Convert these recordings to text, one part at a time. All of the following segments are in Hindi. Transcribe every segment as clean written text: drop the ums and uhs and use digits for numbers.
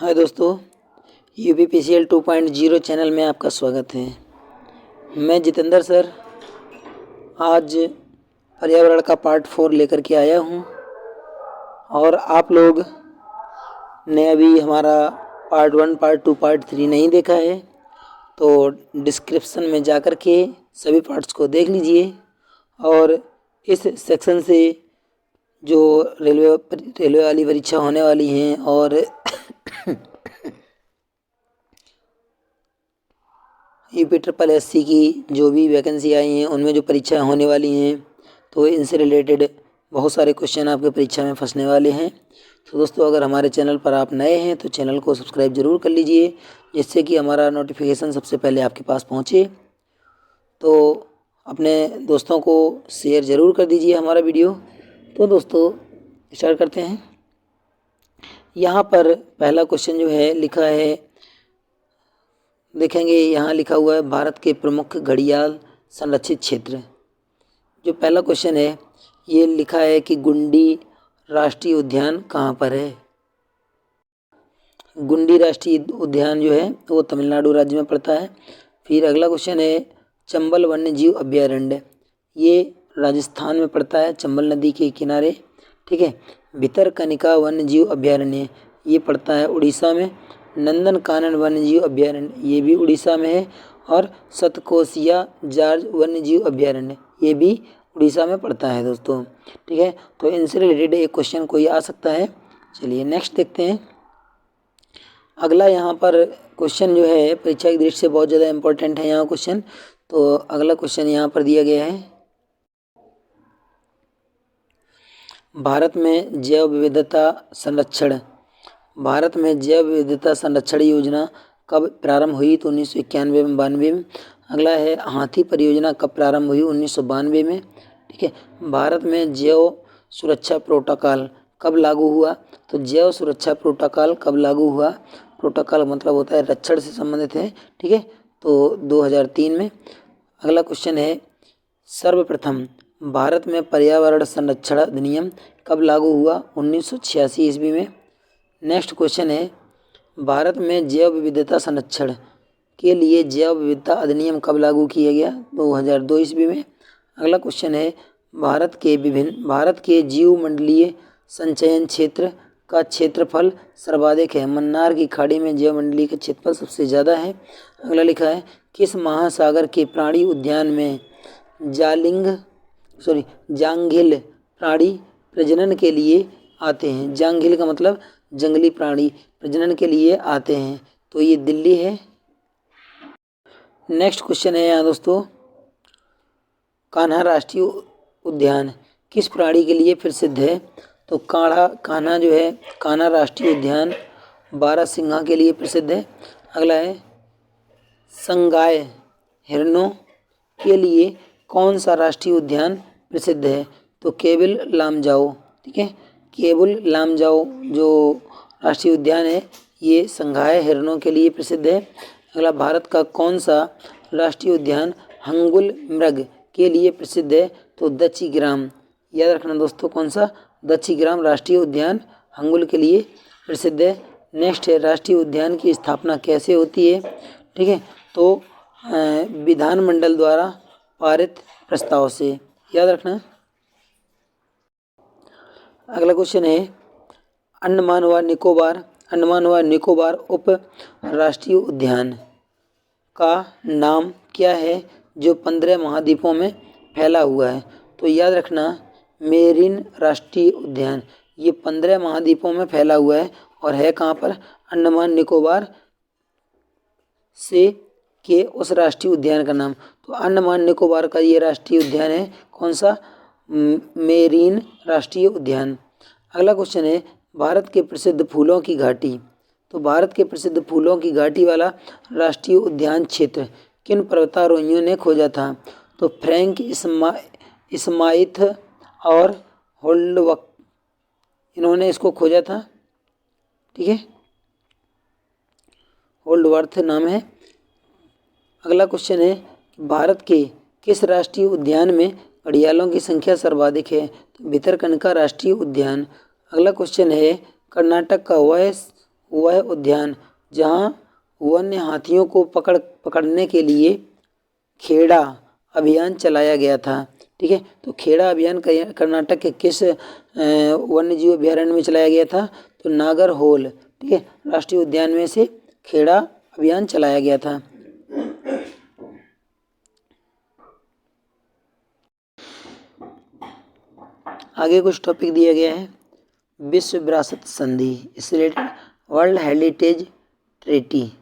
हाय दोस्तों, UPPCL 2.0 चैनल में आपका स्वागत है। मैं जितेंद्र सर आज पर्यावरण का पार्ट 4 लेकर के आया हूँ और आप लोग ने अभी हमारा पार्ट 1, पार्ट 2, पार्ट 3 नहीं देखा है तो डिस्क्रिप्शन में जाकर के सभी पार्ट्स को देख लीजिए। और इस सेक्शन से जो रेलवे वाली परीक्षा होने वाली हैं और UPSSC की जो भी वैकेंसी आई हैं उनमें जो परीक्षाएं होने वाली हैं तो इनसे रिलेटेड बहुत सारे क्वेश्चन आपके परीक्षा में फंसने वाले हैं। तो दोस्तों, अगर हमारे चैनल पर आप नए हैं तो चैनल को सब्सक्राइब ज़रूर कर लीजिए, जिससे कि हमारा नोटिफिकेशन सबसे पहले आपके पास पहुंचे। तो अपने दोस्तों को शेयर ज़रूर कर दीजिए हमारा वीडियो। तो दोस्तों, स्टार्ट करते हैं। यहाँ पर पहला क्वेश्चन जो है लिखा है, देखेंगे यहाँ लिखा हुआ है भारत के प्रमुख घड़ियाल संरक्षित क्षेत्र। जो पहला क्वेश्चन है ये लिखा है कि गुंडी राष्ट्रीय उद्यान कहाँ पर है। गुंडी राष्ट्रीय उद्यान जो है वो तमिलनाडु राज्य में पड़ता है। फिर अगला क्वेश्चन है चंबल वन्य जीव अभयारण्य, ये राजस्थान में पड़ता है, चंबल नदी के किनारे। ठीक है। भितरकनिका वन्य जीव अभयारण्य ये पड़ता है उड़ीसा में। नंदनकानन वन्यजीव अभयारण्य ये भी उड़ीसा में है। और सतकोसिया जार्ज वन्यजीव अभयारण्य ये भी उड़ीसा में पड़ता है दोस्तों। ठीक है। तो इनसे रिलेटेड एक क्वेश्चन कोई आ सकता है। चलिए नेक्स्ट देखते हैं। अगला यहाँ पर क्वेश्चन जो है परीक्षा की दृष्टि से बहुत ज़्यादा इम्पोर्टेंट है यहाँ क्वेश्चन। तो अगला क्वेश्चन यहाँ पर दिया गया है, भारत में जैव विविधता संरक्षण योजना कब प्रारंभ हुई? तो 1991 में, 92 में। अगला है हाथी परियोजना कब प्रारंभ हुई? 1992 में। ठीक है। भारत में जैव सुरक्षा प्रोटोकॉल कब लागू हुआ? तो जैव सुरक्षा प्रोटोकॉल कब लागू हुआ? प्रोटोकॉल मतलब होता है रक्षण से संबंधित है। ठीक है। तो 2003 में। अगला क्वेश्चन है सर्वप्रथम भारत में पर्यावरण संरक्षण अधिनियम कब लागू हुआ? 1986 ईस्वी में। नेक्स्ट क्वेश्चन है भारत में जैव विविधता संरक्षण के लिए जैव विविधता अधिनियम कब लागू किया गया? 2002 ईस्वी में। अगला क्वेश्चन है भारत के जीवमंडलीय संचयन क्षेत्र का क्षेत्रफल सर्वाधिक है। मन्नार की खाड़ी में जीवमंडलीय का क्षेत्रफल सबसे ज़्यादा है। अगला लिखा है किस महासागर के प्राणी उद्यान में जांघिल प्राणी प्रजनन के लिए आते हैं? जांघिल का मतलब जंगली प्राणी प्रजनन के लिए आते हैं, तो ये दिल्ली है। नेक्स्ट क्वेश्चन है यहाँ दोस्तों, कान्हा राष्ट्रीय उद्यान किस प्राणी के लिए प्रसिद्ध है? तो कान्हा जो है कान्हा राष्ट्रीय उद्यान बारहसिंघा के लिए प्रसिद्ध है। अगला है संगाय हिरणों के लिए कौन सा राष्ट्रीय उद्यान प्रसिद्ध है? तो केबिल लामजाओ। ठीक है। केबुल लामजाओ जो राष्ट्रीय उद्यान है ये संघाय हिरणों के लिए प्रसिद्ध है। अगला भारत का कौन सा राष्ट्रीय उद्यान हंगुल मृग के लिए प्रसिद्ध है? तो दच्चीग्राम। याद रखना दोस्तों, कौन सा? दच्चीग्राम राष्ट्रीय उद्यान हंगुल के लिए प्रसिद्ध है। नेक्स्ट है राष्ट्रीय उद्यान की स्थापना कैसे होती है? ठीक है। तो विधानमंडल द्वारा पारित प्रस्ताव से, याद रखना। अगला क्वेश्चन है अंडमान व निकोबार उप राष्ट्रीय उद्यान का नाम क्या है जो 15 महाद्वीपों में फैला हुआ है? तो याद रखना मेरिन राष्ट्रीय उद्यान ये 15 महाद्वीपों में फैला हुआ है और है कहाँ पर? अंडमान निकोबार से के उस राष्ट्रीय उद्यान का नाम। तो अंडमान निकोबार का ये राष्ट्रीय उद्यान है, कौन सा? मेरीन राष्ट्रीय उद्यान। अगला क्वेश्चन है भारत के प्रसिद्ध फूलों की घाटी। तो भारत के प्रसिद्ध फूलों की घाटी वाला राष्ट्रीय उद्यान क्षेत्र किन पर्वतारोहियों ने खोजा था? तो फ्रैंक स्माइथ और होल्डवक, इन्होंने इसको खोजा था। ठीक है। होल्डवर्थ नाम है। अगला क्वेश्चन है भारत के किस राष्ट्रीय उद्यान में घड़ियालों की संख्या सर्वाधिक है? तो भितरकनिका राष्ट्रीय उद्यान। अगला क्वेश्चन है कर्नाटक का वह उद्यान जहाँ वन्य हाथियों को पकड़ने के लिए खेड़ा अभियान चलाया गया था। ठीक है, तो खेड़ा अभियान कर्नाटक के किस वन्य जीव अभयारण्य में चलाया गया था? तो नागरहोल, ठीक है, राष्ट्रीय उद्यान में से खेड़ा अभियान चलाया गया था। आगे कुछ टॉपिक दिया गया है। विश्व विरासत संधि, इससे रिलेटेड वर्ल्ड हेरिटेज ट्रीटी,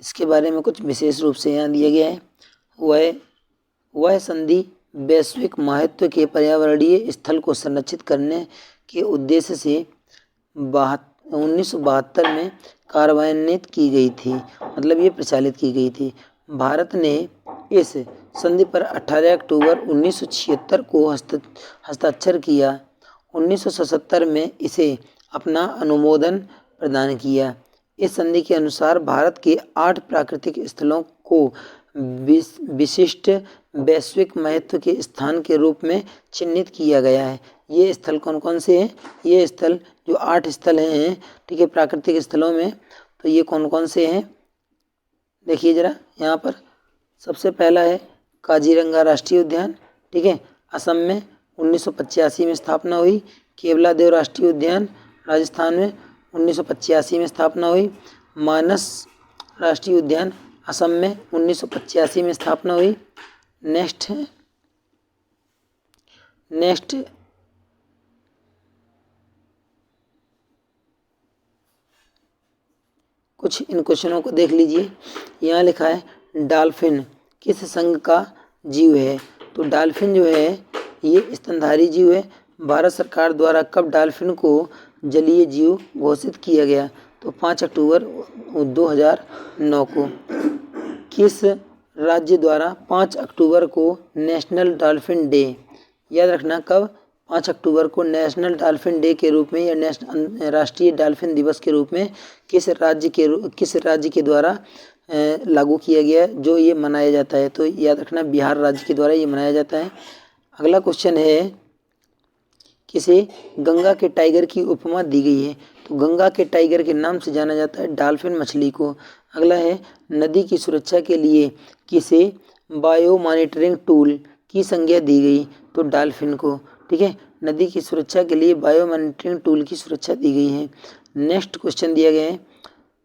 इसके बारे में कुछ विशेष रूप से यहाँ दिया गया है। वह संधि वैश्विक महत्व के पर्यावरणीय स्थल को संरक्षित करने के उद्देश्य से 1972 में कार्यान्वित की गई थी, मतलब ये प्रचालित की गई थी। भारत ने इस संधि पर 18 अक्टूबर 1976 को हस्ताक्षर किया। 1977 में इसे अपना अनुमोदन प्रदान किया। इस संधि के अनुसार भारत के 8 प्राकृतिक स्थलों को विशिष्ट वैश्विक महत्व के स्थान के रूप में चिन्हित किया गया है। ये स्थल कौन कौन से हैं? ये स्थल जो 8 स्थल हैं, ठीक है, प्राकृतिक स्थलों में, तो ये कौन कौन से हैं? देखिए जरा यहाँ पर। सबसे पहला है काजीरंगा राष्ट्रीय उद्यान, ठीक है, असम में 1985 में स्थापना हुई। केवलादेव राष्ट्रीय उद्यान राजस्थान में 1985 में स्थापना हुई। मानस राष्ट्रीय उद्यान असम में 1985 में स्थापना हुई। नेक्स्ट कुछ इन क्वेश्चनों को देख लीजिए। यहाँ लिखा है डॉल्फिन किस संघ का जीव है? तो डॉल्फिन जो है ये स्तनधारी जीव है। भारत सरकार द्वारा कब डॉल्फिन को जलीय जीव घोषित किया गया? तो 5 अक्टूबर 2009 को। किस राज्य द्वारा 5 अक्टूबर को नेशनल डॉल्फिन डे, याद रखना कब, 5 अक्टूबर को नेशनल डॉल्फिन डे के रूप में या राष्ट्रीय डॉल्फिन दिवस के रूप में किस राज्य के द्वारा लागू किया गया जो ये मनाया जाता है? तो याद रखना बिहार राज्य के द्वारा ये मनाया जाता है। अगला क्वेश्चन है किसे गंगा के टाइगर की उपमा दी गई है? तो गंगा के टाइगर के नाम से जाना जाता है डॉल्फिन मछली को। अगला है नदी की सुरक्षा के लिए किसे बायो मॉनिटरिंग टूल की संज्ञा दी गई? तो डॉल्फिन को, ठीक है, नदी की सुरक्षा के लिए बायो मॉनिटरिंग टूल की सुरक्षा दी गई है। नेक्स्ट क्वेश्चन दिया गया है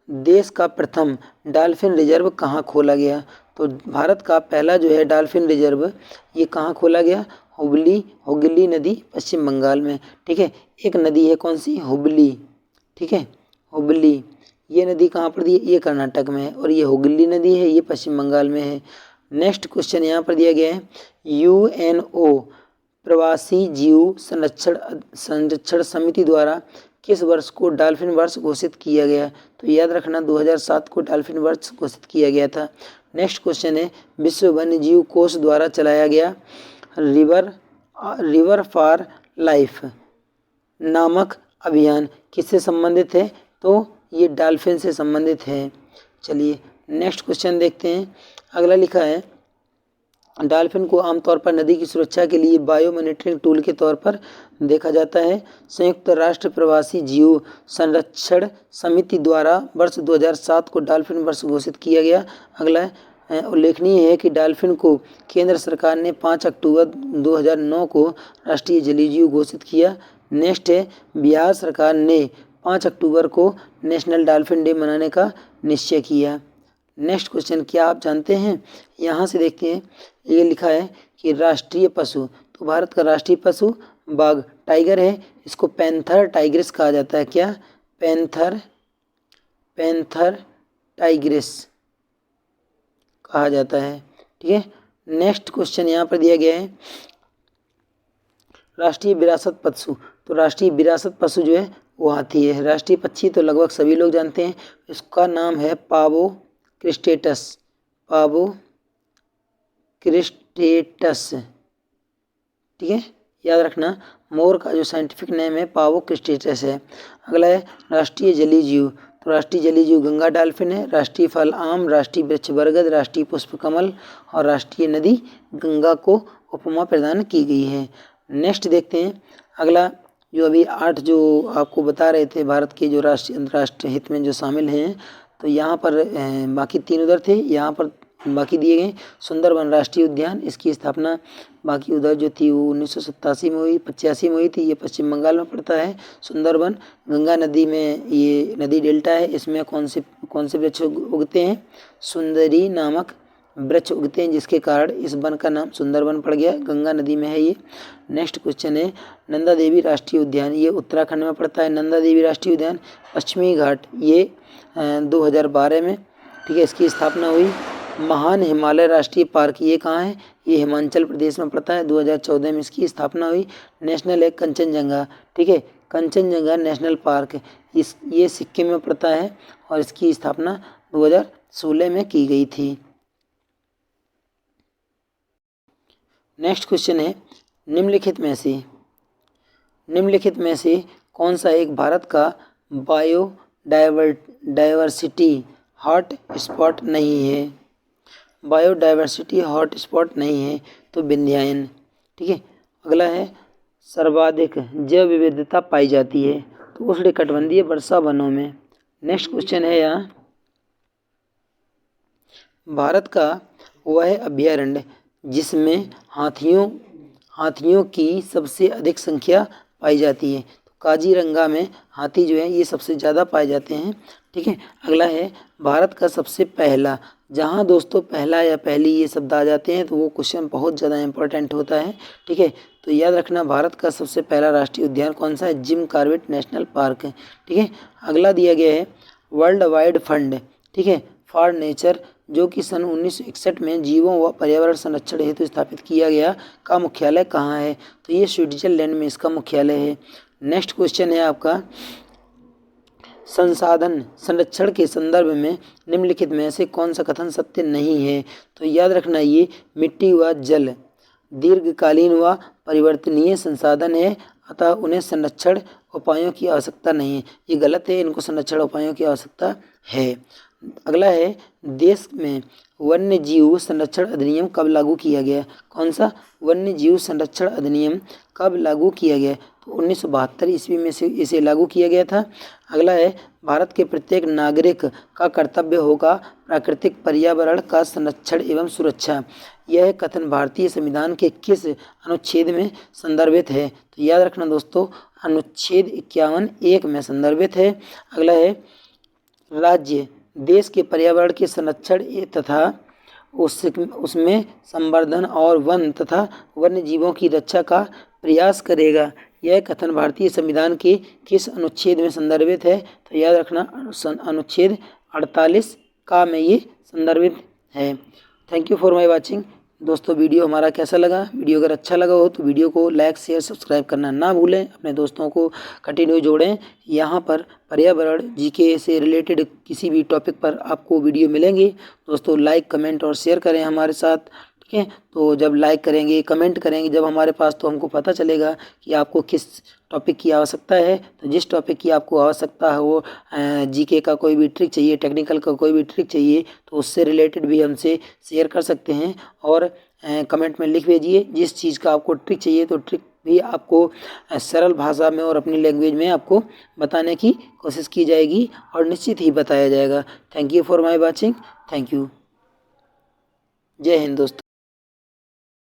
देश का प्रथम डॉल्फिन रिजर्व कहाँ खोला गया? तो भारत का पहला जो है डॉल्फिन रिजर्व ये कहाँ खोला गया? हुगली नदी पश्चिम बंगाल में, ठीक है। एक नदी है कौन सी? हुबली, ठीक है, हुबली। ये नदी कहाँ पर दी है? ये कर्नाटक में है। और ये हुगली नदी है, ये पश्चिम बंगाल में है। नेक्स्ट क्वेश्चन यहाँ पर दिया गया है यूएनओ प्रवासी जीव संरक्षण समिति द्वारा किस वर्ष को डॉल्फिन वर्ष घोषित किया गया? तो याद रखना 2007 को डॉल्फिन वर्ष घोषित किया गया था। नेक्स्ट क्वेश्चन है विश्व वन्य जीव कोष द्वारा चलाया गया रिवर फॉर लाइफ नामक अभियान किससे संबंधित है? तो ये डॉल्फिन से संबंधित है। चलिए नेक्स्ट क्वेश्चन देखते हैं। अगला लिखा है डॉल्फिन को आमतौर पर नदी की सुरक्षा के लिए बायो मॉनिटरिंग टूल के तौर पर देखा जाता है। संयुक्त राष्ट्र प्रवासी जीव संरक्षण समिति द्वारा वर्ष 2007 को डॉल्फिन वर्ष घोषित किया गया। अगला उल्लेखनीय है कि डॉल्फिन को केंद्र सरकार ने 5 अक्टूबर 2009 को राष्ट्रीय जलीय जीव घोषित किया। नेक्स्ट है बिहार सरकार ने 5 अक्टूबर को नेशनल डॉल्फिन डे मनाने का निश्चय किया। नेक्स्ट क्वेश्चन क्या आप जानते हैं? यहाँ से देखते हैं। ये लिखा है कि राष्ट्रीय पशु, तो भारत का राष्ट्रीय पशु बाघ टाइगर है। इसको पैंथर टाइग्रिस कहा जाता है। क्या? पैंथर टाइग्रिस कहा जाता है, ठीक है। नेक्स्ट क्वेश्चन यहाँ पर दिया गया है राष्ट्रीय विरासत पशु। तो राष्ट्रीय विरासत पशु जो है वो हाथी है। राष्ट्रीय पक्षी तो लगभग सभी लोग जानते हैं, इसका नाम है पावो क्रिस्टेटस, ठीक है, याद रखना। मोर का जो साइंटिफिक नेम है पावो क्रिस्टेटस है। अगला है राष्ट्रीय जलीय जीव। तो राष्ट्रीय जलीय जीव गंगा डॉल्फिन है। राष्ट्रीय फल आम, राष्ट्रीय वृक्ष बरगद, राष्ट्रीय पुष्प कमल और राष्ट्रीय नदी गंगा को उपमा प्रदान की गई है। नेक्स्ट देखते हैं। अगला जो अभी 8 जो आपको बता रहे थे भारत के जो राष्ट्रीय अंतर्राष्ट्रीय हित में जो शामिल हैं, तो यहाँ पर बाकी 3 उधर थे, यहाँ पर बाकी दिए गए। सुंदरबन राष्ट्रीय उद्यान, इसकी स्थापना बाकी उधर जो थी वो 1987 में हुई, 85 में हुई थी। ये पश्चिम बंगाल में पड़ता है। सुंदरबन गंगा नदी में ये नदी डेल्टा है। इसमें कौन से वृक्ष उगते हैं? सुंदरी नामक वृक्ष उगते हैं, जिसके कारण इस वन का नाम सुंदरबन पड़ गया। गंगा नदी में है ये। नेक्स्ट क्वेश्चन है नंदा देवी राष्ट्रीय उद्यान, ये उत्तराखंड में पड़ता है। नंदा देवी राष्ट्रीय उद्यान पश्चिमी घाट, ये 2012 में, ठीक है, इसकी स्थापना हुई। महान हिमालय राष्ट्रीय पार्क, ये कहाँ है? ये हिमाचल प्रदेश में पड़ता है। 2014 में इसकी स्थापना हुई। नेशनल है कंचनजंगा, ठीक है, कंचनजंगा नेशनल पार्क, ये सिक्किम में पड़ता है और इसकी स्थापना 2016 में की गई थी। नेक्स्ट क्वेश्चन है निम्नलिखित में से कौन सा एक भारत का बायोडाइवर्सिटी हॉट स्पॉट नहीं है? बायोडाइवर्सिटी हॉट स्पॉट नहीं है तो विंध्याचल, ठीक है। अगला है सर्वाधिक जैव विविधता पाई जाती है तो उष्णकटिबंधीय वर्षा वनों में। नेक्स्ट क्वेश्चन है यहाँ भारत का वह अभयारण्य जिसमें हाथियों की सबसे अधिक संख्या पाई जाती है। तो काजीरंगा में हाथी जो है ये सबसे ज़्यादा पाए जाते हैं, ठीक है। अगला है भारत का सबसे पहला, जहाँ दोस्तों पहला या पहली ये शब्द आ जाते हैं तो वो क्वेश्चन बहुत ज़्यादा इंपॉर्टेंट होता है, ठीक है। तो याद रखना भारत का सबसे पहला राष्ट्रीय उद्यान कौन सा है? जिम कॉर्बेट नेशनल पार्क है, ठीक है। अगला दिया गया है वर्ल्ड वाइड फंड, ठीक है, फॉर नेचर, जो कि सन 1961 में जीवों व पर्यावरण संरक्षण हेतु स्थापित किया गया, का मुख्यालय कहाँ है? तो ये स्विट्जरलैंड में इसका मुख्यालय है। नेक्स्ट क्वेश्चन है आपका संसाधन संरक्षण के संदर्भ में निम्नलिखित में से कौन सा कथन सत्य नहीं है? तो याद रखना ये मिट्टी व जल दीर्घकालीन व परिवर्तनीय संसाधन है, अतः उन्हें संरक्षण उपायों की आवश्यकता नहीं है। ये गलत है, इनको संरक्षण उपायों की आवश्यकता है। अगला है देश में वन्य जीव संरक्षण अधिनियम कब लागू किया गया? कौन सा? वन्य जीव संरक्षण अधिनियम कब लागू किया गया? तो 1972 ईस्वी में से इसे लागू किया गया था। अगला है भारत के प्रत्येक नागरिक का कर्तव्य होगा प्राकृतिक पर्यावरण का संरक्षण एवं सुरक्षा। यह कथन भारतीय संविधान के किस अनुच्छेद में संदर्भित है? तो याद रखना दोस्तों अनुच्छेद 51(1) में संदर्भित है। अगला है राज्य देश के पर्यावरण के संरक्षण तथा उसमें संवर्धन और वन तथा वन्य जीवों की रक्षा का प्रयास करेगा। यह कथन भारतीय संविधान के किस अनुच्छेद में संदर्भित है? तो याद रखना अनुच्छेद 48 का में ये संदर्भित है। Thank you for my watching. दोस्तों वीडियो हमारा कैसा लगा? वीडियो अगर अच्छा लगा हो तो वीडियो को लाइक शेयर सब्सक्राइब करना ना भूलें। अपने दोस्तों को कंटिन्यू जोड़ें। यहाँ पर पर्यावरण जीके से रिलेटेड किसी भी टॉपिक पर आपको वीडियो मिलेंगे। दोस्तों लाइक कमेंट और शेयर करें हमारे साथ, ठीक है। तो जब लाइक करेंगे कमेंट करेंगे जब हमारे पास, तो हमको पता चलेगा कि आपको किस टॉपिक की आवश्यकता है। तो जिस टॉपिक की आपको आवश्यकता है वो जीके का कोई भी ट्रिक चाहिए, टेक्निकल का कोई भी ट्रिक चाहिए, तो उससे रिलेटेड भी हमसे शेयर कर सकते हैं और कमेंट में लिख भेजिए। जिस चीज़ का आपको ट्रिक चाहिए तो ट्रिक भी आपको सरल भाषा में और अपनी लैंग्वेज में आपको बताने की कोशिश की जाएगी और निश्चित ही बताया जाएगा। Thank you for my watching. Thank you. जय हिंद दोस्तों।